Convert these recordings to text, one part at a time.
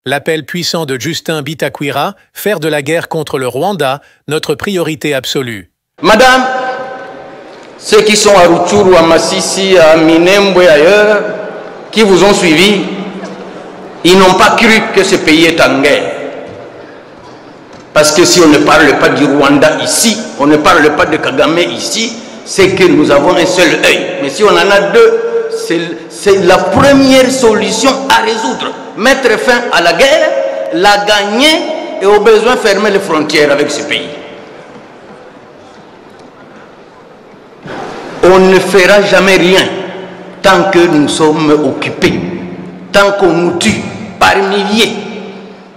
L'appel puissant de Justin Bitakwira, faire de la guerre contre le Rwanda notre priorité absolue. Madame, ceux qui sont à Rutshuru, à Massissi, à Minembwe et ailleurs, qui vous ont suivi, ils n'ont pas cru que ce pays est en guerre. Parce que si on ne parle pas du Rwanda ici, on ne parle pas de Kagame ici, c'est que nous avons un seul œil. Mais si on en a deux, c'est la première solution à résoudre. Mettre fin à la guerre, la gagner et au besoin fermer les frontières avec ce pays. On ne fera jamais rien tant que nous sommes occupés, tant qu'on nous tue par milliers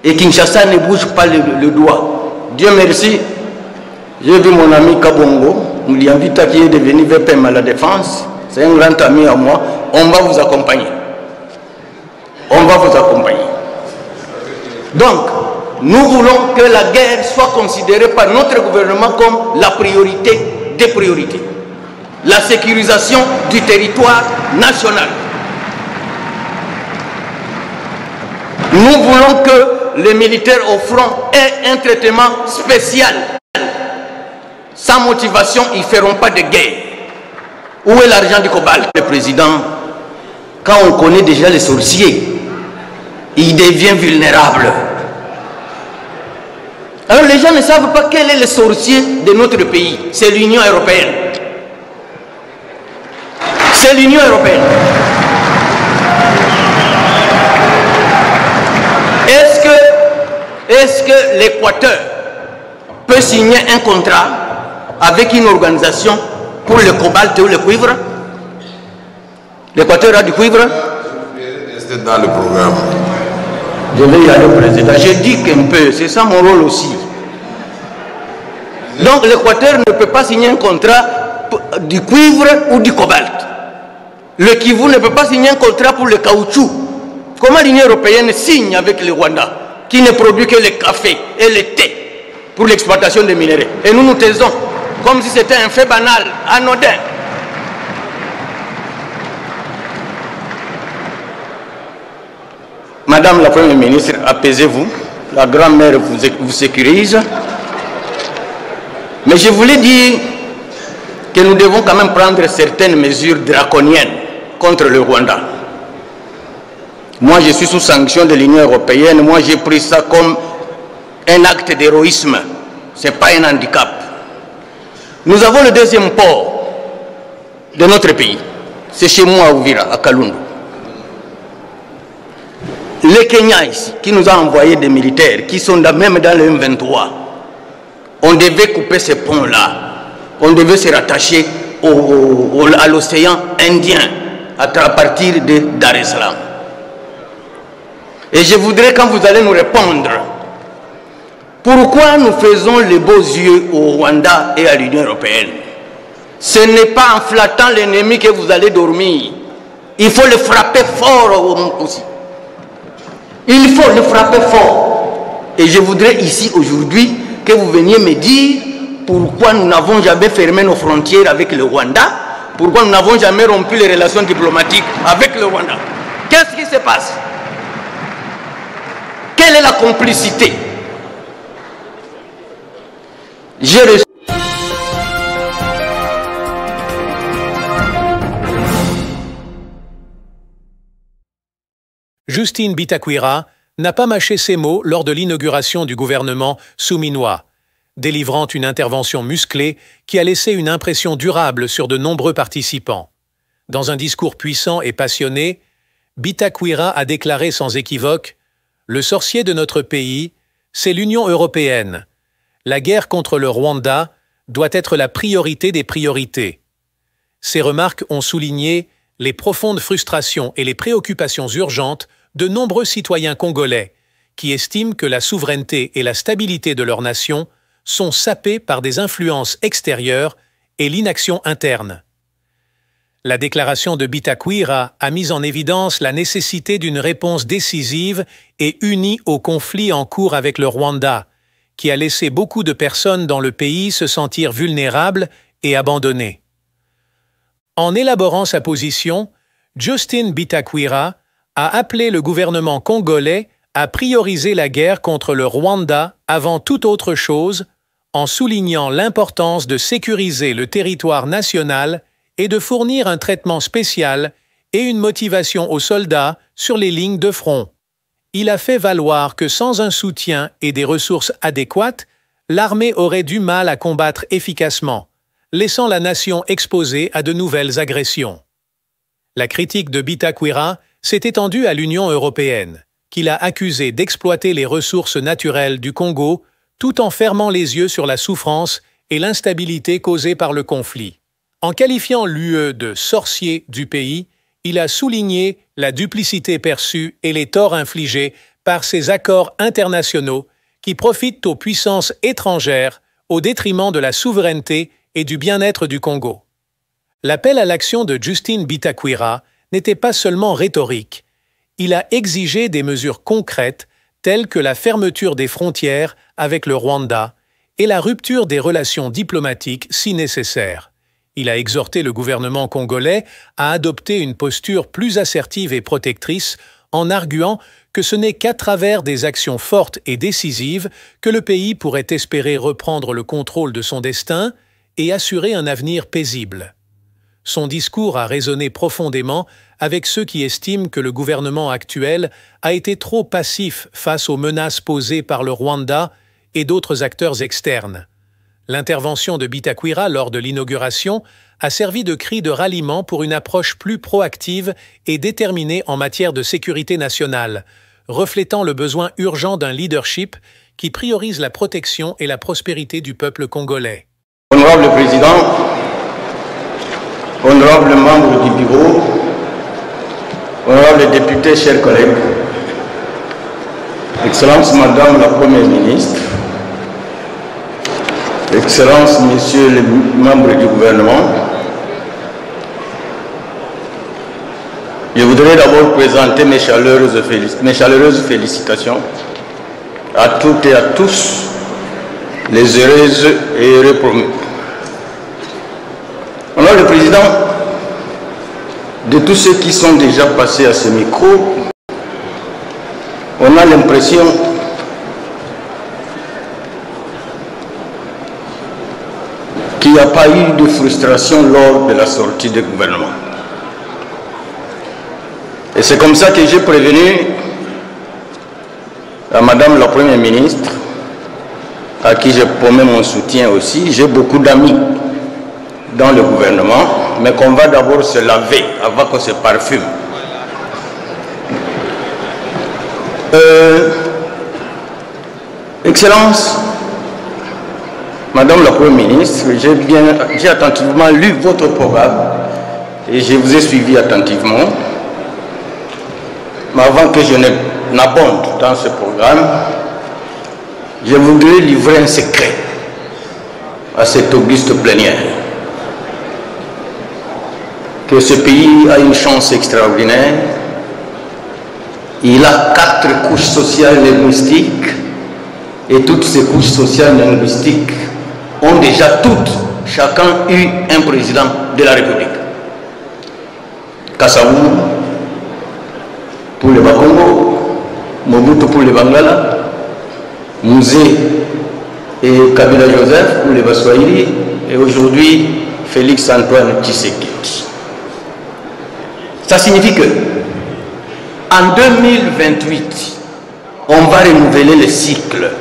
et Kinshasa ne bouge pas le doigt. Dieu merci, j'ai vu mon ami Kabongo, Moulianvita qui est devenu VPM à la défense, c'est un grand ami à moi, on va vous accompagner. On va vous accompagner. Donc, nous voulons que la guerre soit considérée par notre gouvernement comme la priorité des priorités. La sécurisation du territoire national. Nous voulons que les militaires au front aient un traitement spécial. Sans motivation, ils ne feront pas de guerre. Où est l'argent du cobalt? Le président, quand on connaît déjà les sorciers, il devient vulnérable. Alors les gens ne savent pas quel est le sorcier de notre pays. C'est l'Union européenne. C'est l'Union européenne. Est-ce que l'Équateur peut signer un contrat avec une organisation pour le cobalt ou le cuivre? L'Équateur a du cuivre? C'est dans le programme. Je vais y aller, président. Je dis qu'un peu, c'est ça mon rôle aussi. Donc l'Équateur ne peut pas signer un contrat du cuivre ou du cobalt. Le Kivu ne peut pas signer un contrat pour le caoutchouc. Comment l'Union européenne signe avec le Rwanda, qui ne produit que le café et le thé pour l'exploitation des minéraux? Et nous nous taisons, comme si c'était un fait banal, anodin. Madame la Première ministre, apaisez-vous. La grand-mère vous sécurise. Mais je voulais dire que nous devons quand même prendre certaines mesures draconiennes contre le Rwanda. Moi, je suis sous sanction de l'Union européenne. Moi, j'ai pris ça comme un acte d'héroïsme. Ce n'est pas un handicap. Nous avons le deuxième port de notre pays. C'est chez moi à Uvira, à Kalundu. Le Kenya ici, qui nous a envoyé des militaires, qui sont même dans le M23, on devait couper ces ponts-là. On devait se rattacher à l'océan Indien à partir de Dar es Salaam. Et je voudrais, quand vous allez nous répondre, pourquoi nous faisons les beaux yeux au Rwanda et à l'Union européenne? Ce n'est pas en flattant l'ennemi que vous allez dormir. Il faut le frapper fort aussi. Il faut le frapper fort. Et je voudrais ici aujourd'hui que vous veniez me dire pourquoi nous n'avons jamais fermé nos frontières avec le Rwanda, pourquoi nous n'avons jamais rompu les relations diplomatiques avec le Rwanda. Qu'est-ce qui se passe? Quelle est la complicité? J'ai reçu Justin Bitakwira n'a pas mâché ses mots lors de l'inauguration du gouvernement souminois, délivrant une intervention musclée qui a laissé une impression durable sur de nombreux participants. Dans un discours puissant et passionné, Bitakwira a déclaré sans équivoque « Le sorcier de notre pays, c'est l'Union européenne. La guerre contre le Rwanda doit être la priorité des priorités. » Ces remarques ont souligné les profondes frustrations et les préoccupations urgentes de nombreux citoyens congolais qui estiment que la souveraineté et la stabilité de leur nation sont sapées par des influences extérieures et l'inaction interne. La déclaration de Bitakwira a mis en évidence la nécessité d'une réponse décisive et unie au conflit en cours avec le Rwanda, qui a laissé beaucoup de personnes dans le pays se sentir vulnérables et abandonnées. En élaborant sa position, Justin Bitakwira a appelé le gouvernement congolais a priorisé la guerre contre le Rwanda avant toute autre chose, en soulignant l'importance de sécuriser le territoire national et de fournir un traitement spécial et une motivation aux soldats sur les lignes de front. Il a fait valoir que sans un soutien et des ressources adéquates, l'armée aurait du mal à combattre efficacement, laissant la nation exposée à de nouvelles agressions. La critique de Bitakwira s'est étendue à l'Union européenne, qui l'a accusé d'exploiter les ressources naturelles du Congo tout en fermant les yeux sur la souffrance et l'instabilité causées par le conflit. En qualifiant l'UE de « sorcier du pays », il a souligné la duplicité perçue et les torts infligés par ces accords internationaux qui profitent aux puissances étrangères au détriment de la souveraineté et du bien-être du Congo. L'appel à l'action de Justin Bitakwira n'était pas seulement rhétorique. Il a exigé des mesures concrètes telles que la fermeture des frontières avec le Rwanda et la rupture des relations diplomatiques si nécessaire. Il a exhorté le gouvernement congolais à adopter une posture plus assertive et protectrice en arguant que ce n'est qu'à travers des actions fortes et décisives que le pays pourrait espérer reprendre le contrôle de son destin et assurer un avenir paisible. Son discours a résonné profondément avec ceux qui estiment que le gouvernement actuel a été trop passif face aux menaces posées par le Rwanda et d'autres acteurs externes. L'intervention de Bitakwira lors de l'inauguration a servi de cri de ralliement pour une approche plus proactive et déterminée en matière de sécurité nationale, reflétant le besoin urgent d'un leadership qui priorise la protection et la prospérité du peuple congolais. Honorable Président, honorables membres du bureau, honorables députés, chers collègues, Excellence Madame la Première ministre, Excellences, Messieurs les membres du gouvernement, je voudrais d'abord présenter mes chaleureuses félicitations à toutes et à tous les heureuses et heureux promus. Alors le Président, de tous ceux qui sont déjà passés à ce micro, on a l'impression qu'il n'y a pas eu de frustration lors de la sortie du gouvernement. Et c'est comme ça que j'ai prévenu à Madame la Première ministre, à qui je promets mon soutien aussi. J'ai beaucoup d'amis dans le gouvernement, mais qu'on va d'abord se laver avant qu'on se parfume. Excellence, Madame la Première ministre, j'ai attentivement lu votre programme et je vous ai suivi attentivement. Mais avant que je n'abonde dans ce programme, je voudrais livrer un secret à cette auguste plénière. Que ce pays a une chance extraordinaire. Il a 4 couches sociales linguistiques et toutes ces couches sociales linguistiques ont déjà chacun eu un président de la République. Kasavubu pour le Bakongo, Mobutu pour le Bangala, Mouzé et Kabila Joseph pour les Baswahili et aujourd'hui Félix Antoine Tshisekedi. Ça signifie que en 2028, on va renouveler le cycle.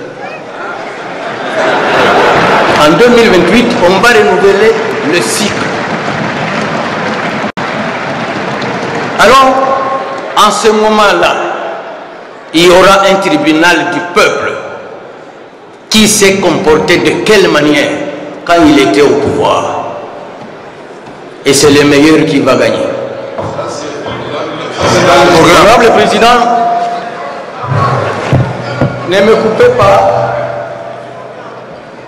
En 2028, on va renouveler le cycle. Alors, en ce moment-là, il y aura un tribunal du peuple qui s'est comporté de quelle manière quand il était au pouvoir. Et c'est le meilleur qui va gagner. Honorable Président, ne me coupez pas.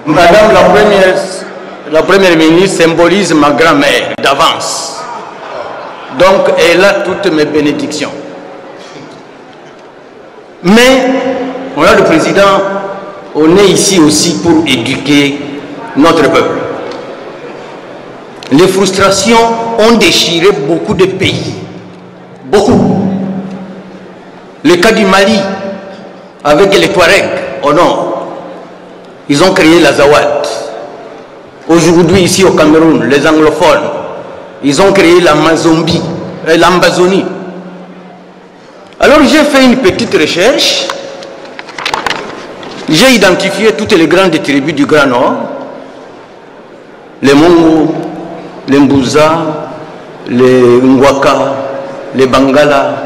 Madame la Première ministre symbolise ma grand-mère d'avance. Donc elle a toutes mes bénédictions. Mais, Honorable Président, on est ici aussi pour éduquer notre peuple. Les frustrations ont déchiré beaucoup de pays. Beaucoup. Le cas du Mali avec les Touaregs au nord. Ils ont créé la Zawad. Aujourd'hui, ici au Cameroun, les anglophones, ils ont créé l'Amazonie. Alors j'ai fait une petite recherche. J'ai identifié toutes les grandes tribus du Grand Nord. Les Mongo, les Mbouza, les Ngwaka, les Bangala.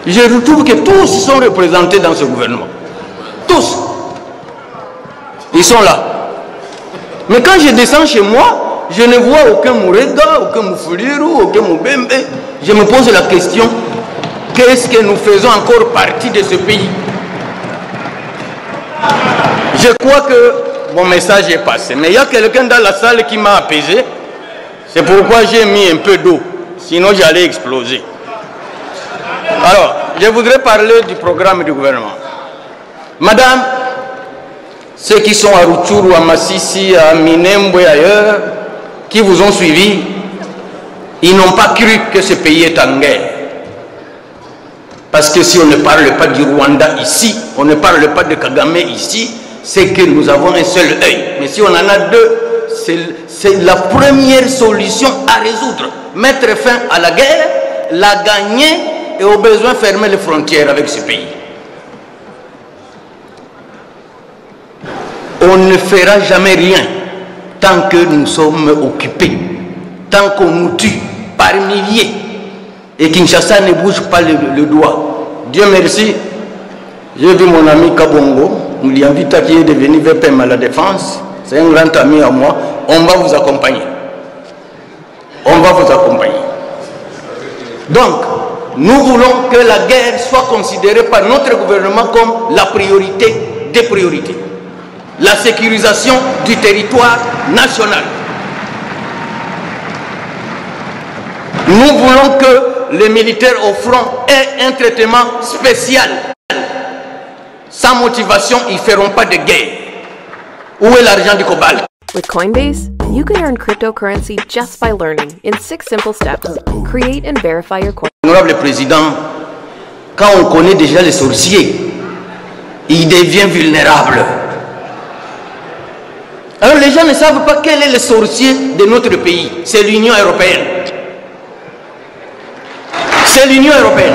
Je retrouve que tous sont représentés dans ce gouvernement. Tous. Ils sont là. Mais quand je descends chez moi, je ne vois aucun Mourega, aucun Moufoulirou, aucun Moubembe. Je me pose la question, qu'est-ce que nous faisons encore partie de ce pays? Je crois que mon message est passé. Mais il y a quelqu'un dans la salle qui m'a apaisé. C'est pourquoi j'ai mis un peu d'eau. Sinon, j'allais exploser. Alors, je voudrais parler du programme du gouvernement. Madame, ceux qui sont à Rutshuru, à Massissi, à Minembwe et ailleurs, qui vous ont suivi, ils n'ont pas cru que ce pays est en guerre. Parce que si on ne parle pas du Rwanda ici, on ne parle pas de Kagame ici, c'est que nous avons un seul œil. Mais si on en a deux, c'est la première solution à résoudre. Mettre fin à la guerre, la gagner et au besoin fermer les frontières avec ce pays. On ne fera jamais rien tant que nous sommes occupés, tant qu'on nous tue par milliers et Kinshasa ne bouge pas le doigt. Dieu merci, j'ai vu mon ami Kabongo, nous lui invitons qui est devenu VPM à la défense, c'est un grand ami à moi, on va vous accompagner. On va vous accompagner. Donc, nous voulons que la guerre soit considérée par notre gouvernement comme la priorité des priorités. La sécurisation du territoire national. Nous voulons que les militaires au front aient un traitement spécial. Sans motivation, ils ne feront pas de guerre. Où est l'argent du cobalt? With Coinbase, you can earn cryptocurrency just by learning in 6 simple steps. Create and verify your coin. Honorable Président, quand on connaît déjà les sorciers, il devient vulnérable. Alors les gens ne savent pas quel est le sorcier de notre pays. C'est l'Union européenne. C'est l'Union européenne.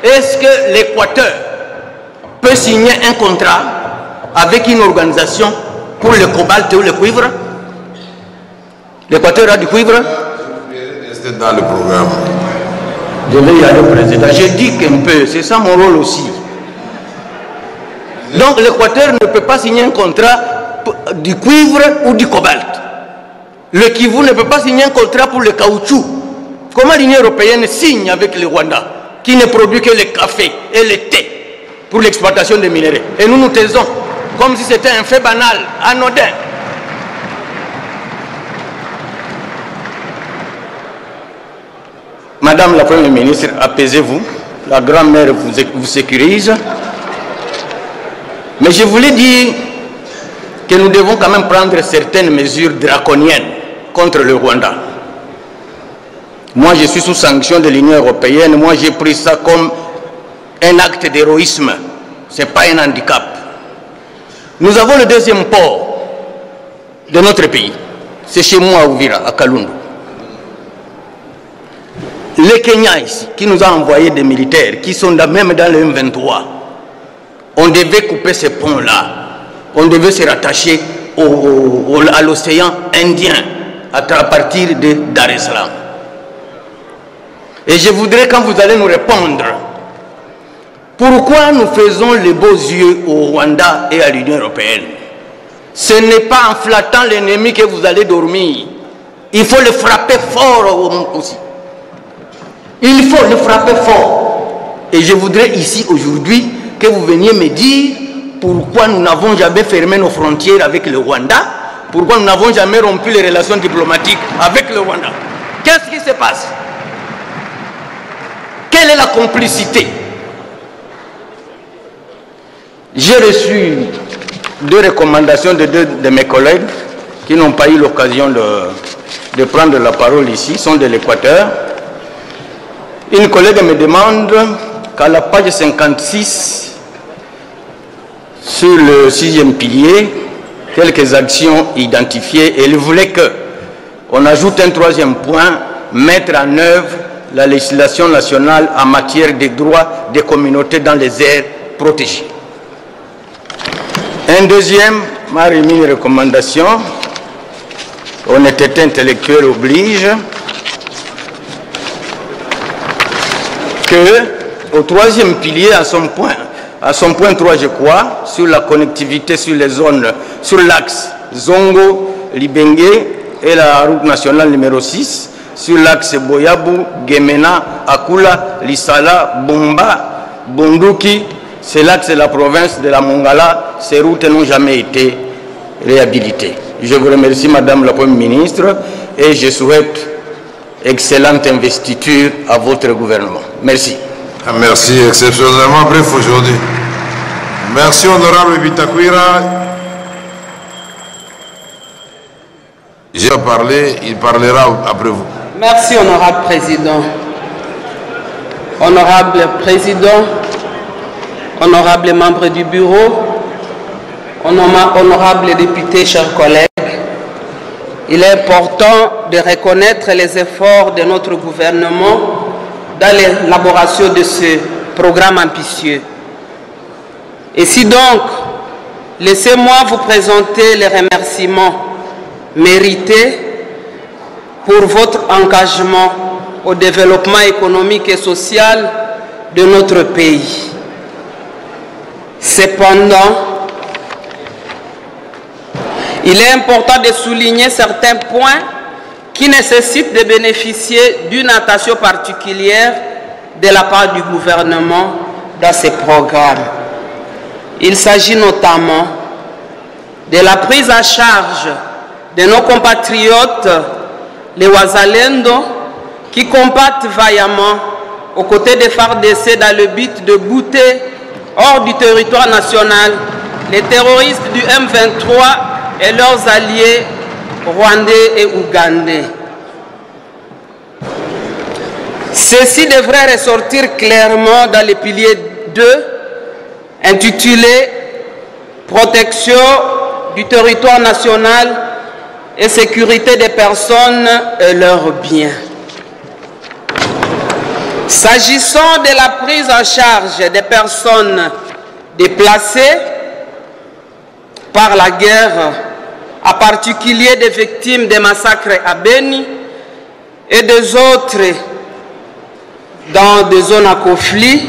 Est-ce que l'Équateur peut signer un contrat avec une organisation pour le cobalt ou le cuivre? L'Équateur a du cuivre? C'était dans le programme. Je vais y aller, président. Je dis qu'un peu, c'est ça mon rôle aussi. Donc l'Équateur ne peut pas signer un contrat du cuivre ou du cobalt. Le Kivu ne peut pas signer un contrat pour le caoutchouc. Comment l'Union européenne signe avec le Rwanda, qui ne produit que le café et le thé pour l'exploitation des minéraux? Et nous nous taisons, comme si c'était un fait banal, anodin. Madame la Première ministre, apaisez-vous. La grand-mère vous sécurise. Mais je voulais dire que nous devons quand même prendre certaines mesures draconiennes contre le Rwanda. Moi, je suis sous sanction de l'Union européenne. Moi, j'ai pris ça comme un acte d'héroïsme. Ce n'est pas un handicap. Nous avons le deuxième port de notre pays. C'est chez moi à Uvira, à Kalundu. Le Kenya ici, qui nous a envoyé des militaires, qui sont même dans le M23, on devait couper ces ponts-là. On devait se rattacher à l'océan Indien à partir de Dar es Salaam. Et je voudrais, quand vous allez nous répondre, pourquoi nous faisons les beaux yeux au Rwanda et à l'Union européenne? Ce n'est pas en flattant l'ennemi que vous allez dormir. Il faut le frapper fort aussi. Il faut le frapper fort. Et je voudrais ici aujourd'hui que vous veniez me dire pourquoi nous n'avons jamais fermé nos frontières avec le Rwanda, pourquoi nous n'avons jamais rompu les relations diplomatiques avec le Rwanda. Qu'est-ce qui se passe? Quelle est la complicité? J'ai reçu 2 recommandations de 2 de mes collègues qui n'ont pas eu l'occasion de prendre la parole ici, sont de l'Équateur. Une collègue me demande qu'à la page 56, sur le 6e pilier, quelques actions identifiées, et elle voulait qu'on ajoute un 3e point, mettre en œuvre la législation nationale en matière des droits des communautés dans les aires protégées. Un 2e m'a remis une recommandation, honnêteté intellectuelle oblige, que au 3e pilier, à son point 3, je crois, sur la connectivité sur les zones, sur l'axe Zongo, Libengue et la route nationale numéro 6, sur l'axe Boyabou, Gemena, Akula, Lissala, Bomba, Bonduki, c'est l'axe de la province de la Mongala. Ces routes n'ont jamais été réhabilitées. Je vous remercie, Madame la Première ministre, et je souhaite excellente investiture à votre gouvernement. Merci. Merci, exceptionnellement bref aujourd'hui. Merci, honorable Bitakwira. J'ai parlé, il parlera après vous. Merci, honorable président. Honorable président, honorable membre du bureau, honorable député, chers collègues, il est important de reconnaître les efforts de notre gouvernement dans l'élaboration de ce programme ambitieux. Et si donc, laissez-moi vous présenter les remerciements mérités pour votre engagement au développement économique et social de notre pays. Cependant, il est important de souligner certains points qui nécessitent de bénéficier d'une attention particulière de la part du gouvernement dans ces programmes. Il s'agit notamment de la prise en charge de nos compatriotes, les Wazalendo, qui combattent vaillamment aux côtés des FARDC dans le but de bouter hors du territoire national les terroristes du M23 et leurs alliés rwandais et ougandais. Ceci devrait ressortir clairement dans le pilier 2, intitulé « Protection du territoire national et sécurité des personnes et leurs biens ». S'agissant de la prise en charge des personnes déplacées par la guerre, en particulier des victimes des massacres à Beni et des autres dans des zones à conflit,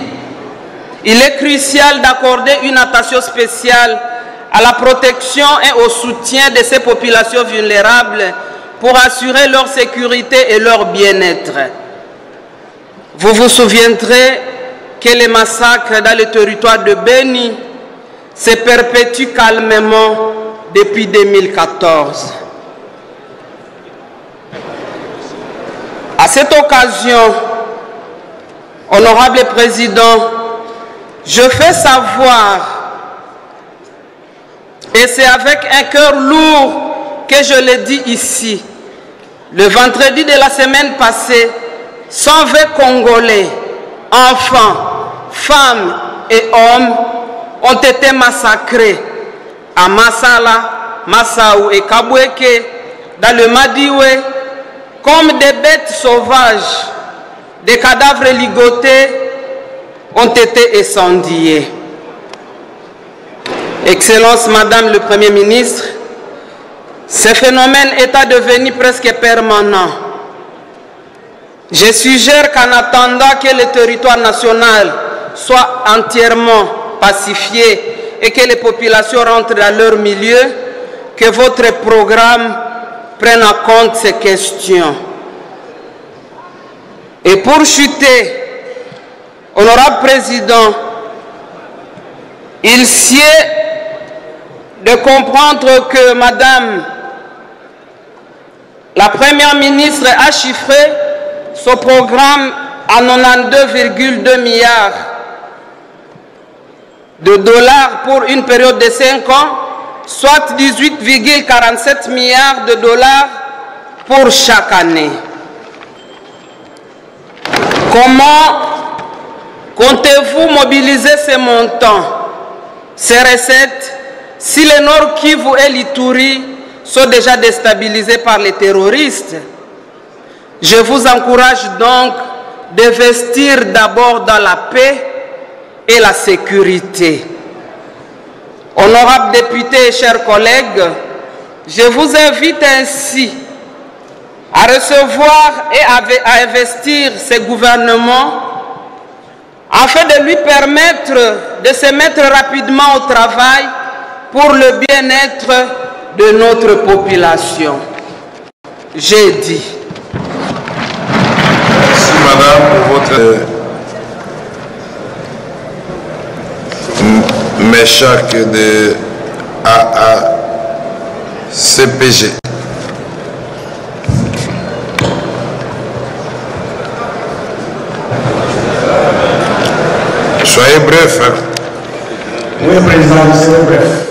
il est crucial d'accorder une attention spéciale à la protection et au soutien de ces populations vulnérables pour assurer leur sécurité et leur bien-être. Vous vous souviendrez que les massacres dans le territoire de Beni se perpétuent calmement depuis 2014. À cette occasion, honorable président, je fais savoir, et c'est avec un cœur lourd que je le dis ici, le vendredi de la semaine passée, 120 Congolais, enfants, femmes et hommes ont été massacrés à Massala, Massaou et Kabweke, dans le Madiwe, comme des bêtes sauvages. Des cadavres ligotés ont été incendiés. Excellence, Madame le Premier ministre, ce phénomène est devenu presque permanent. Je suggère qu'en attendant que le territoire national soit entièrement pacifié et que les populations rentrent dans leur milieu, que votre programme prenne en compte ces questions. Et pour chuter, honorable président, il sied de comprendre que Madame la Première ministre a chiffré son programme à 92,2 milliards de dollars pour une période de 5 ans, soit 18,47 milliards de dollars pour chaque année. Comment comptez-vous mobiliser ces montants, ces recettes, si le Nord Kivu et l'Ituri sont déjà déstabilisés par les terroristes? Je vous encourage donc d'investir d'abord dans la paix et la sécurité. Honorables députés et chers collègues, je vous invite ainsi à recevoir et à investir ce gouvernement afin de lui permettre de se mettre rapidement au travail pour le bien-être de notre population. J'ai dit. Merci madame pour votre méchac de AACPG. Soyez bref. Hein? Oui, président, soyez bref.